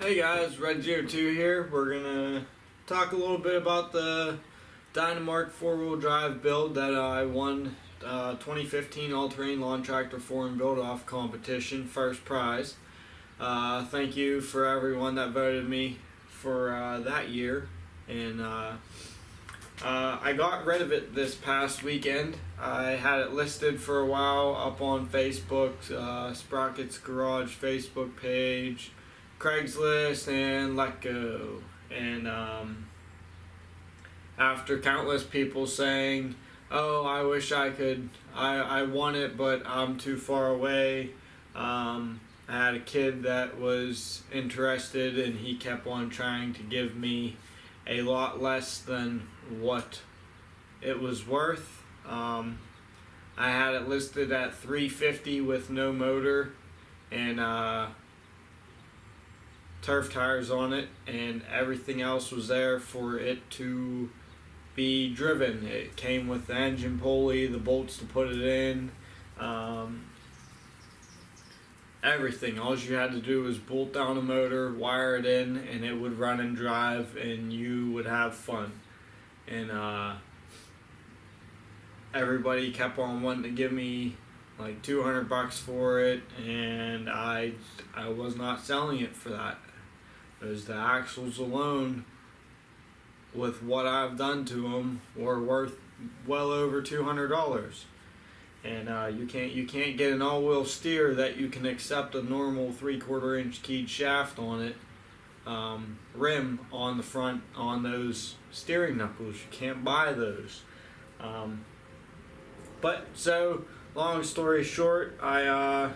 Hey guys, Red02 here. We're gonna talk a little bit about the Dynamark four-wheel drive build that I won 2015 all-terrain lawn tractor foreign build-off competition, first prize. Thank you for everyone that voted me for that year, and I got rid of it this past weekend. I had it listed for a while up on Facebook, Sprocket's Garage Facebook page, Craigslist, and Let Go. And after countless people saying, oh, I wish I could, I want it but I'm too far away. I had a kid that was interested and he kept on trying to give me a lot less than what it was worth. I had it listed at $350 with no motor and turf tires on it, and everything else was there for it to be driven. It came with the engine pulley, the bolts to put it in, everything. All you had to do was bolt down a motor, wire it in, and it would run and drive, and you would have fun. And everybody kept on wanting to give me like $200 for it, and I was not selling it for that. Because the axles alone, with what I've done to them, were worth well over $200. And you can't get an all-wheel steer that you can accept a normal 3/4 inch keyed shaft on it, rim on the front on those steering knuckles. You can't buy those. But so, long story short, I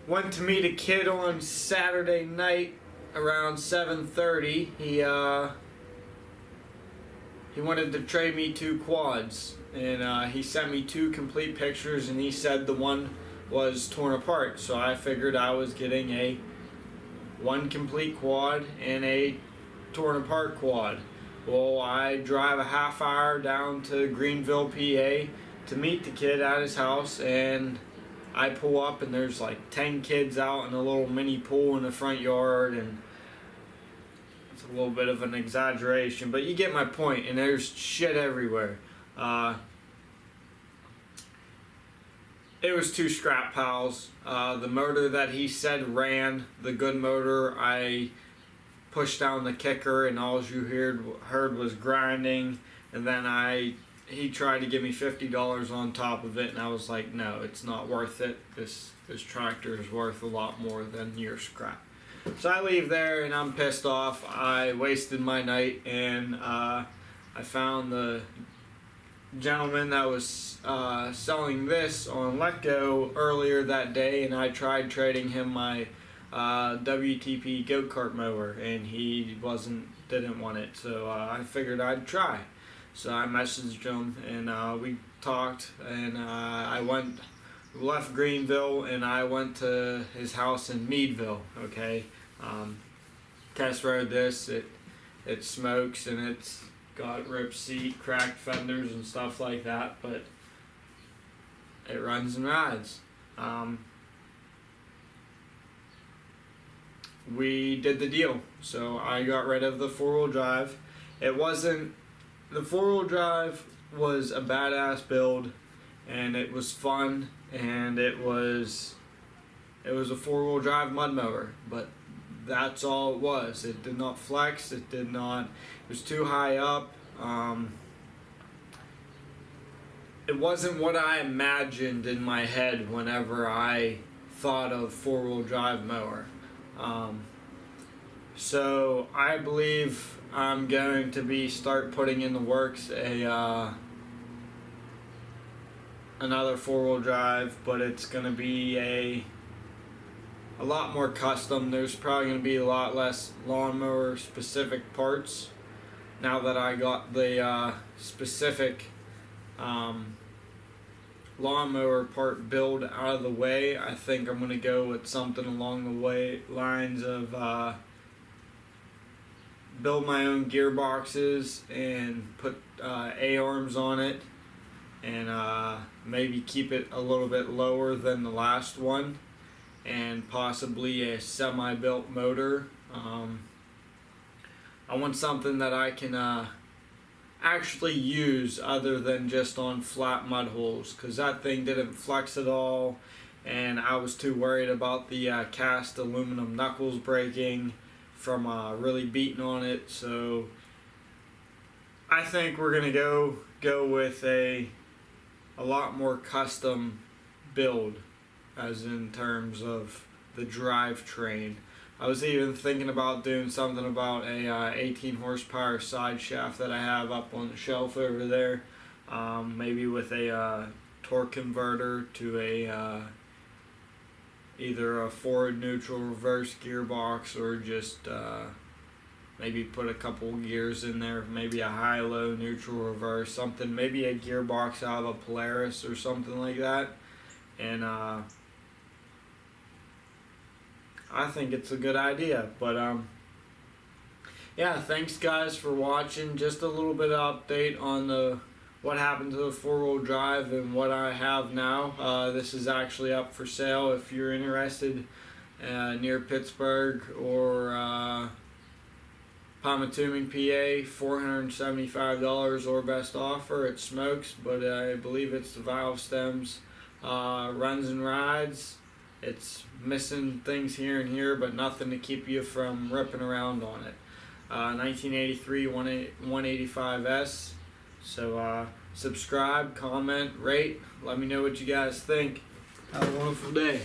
went to meet a kid on Saturday night around 7:30. He wanted to trade me 2 quads, and he sent me 2 complete pictures, and he said the one was torn apart. So I figured I was getting one complete quad and a torn apart quad. Well, I drive a half hour down to Greenville, PA to meet the kid at his house, and I pull up and there's like 10 kids out in a little mini pool in the front yard, and it's a little bit of an exaggeration, but you get my point, and there's shit everywhere. It was 2 scrap piles. The motor that he said ran, the good motor, I pushed down the kicker and all you heard was grinding, and then he tried to give me $50 on top of it, and I was like, no, it's not worth it. This tractor is worth a lot more than your scrap. So I leave there and I'm pissed off. I wasted my night, and I found the gentleman that was selling this on Let Go earlier that day, and I tried trading him my WTP goat cart mower, and he didn't want it. So I figured I'd try. So I messaged him, and we talked, and I left Greenville, and I went to his house in Meadville. Okay, test rode this. It smokes, and it's got ripped seat, cracked fenders, and stuff like that, but it runs and rides. We did the deal. So I got rid of the 4-wheel drive. The 4-wheel drive was a badass build, and it was fun, and it was a 4-wheel drive mud mower, but that's all it was. It did not flex. It was too high up. It wasn't what I imagined in my head whenever I thought of 4-wheel drive mower. So I believe I'm going to start putting in the works another 4-wheel drive, but it's going to be a lot more custom. There's probably going to be a lot less lawnmower specific parts now that I got the specific lawnmower part build out of the way. I think I'm going to go with something along the lines of build my own gearboxes and put A-arms on it, and maybe keep it a little bit lower than the last one, and possibly a semi-built motor. I want something that I can actually use other than just on flat mud holes, because that thing didn't flex at all, and I was too worried about the cast aluminum knuckles breaking from really beating on it. So I think we're gonna go with a lot more custom build, as in terms of the drivetrain. I was even thinking about doing something about a 18 horsepower side shaft that I have up on the shelf over there. Maybe with a torque converter to a either a forward neutral reverse gearbox, or just maybe put a couple gears in there, maybe a high-low neutral reverse, something, maybe a gearbox out of a Polaris or something like that. And I think it's a good idea. But yeah, thanks guys for watching. Just a little bit of update on what happened to the four-wheel drive and what I have now. This is actually up for sale if you're interested, near Pittsburgh or Pomatumin, PA. $475 or best offer. It smokes, but I believe it's the valve stems. Runs and rides. It's missing things here and here, but nothing to keep you from ripping around on it. 1983 185S. So subscribe, comment, rate. Let me know what you guys think. Have a wonderful day.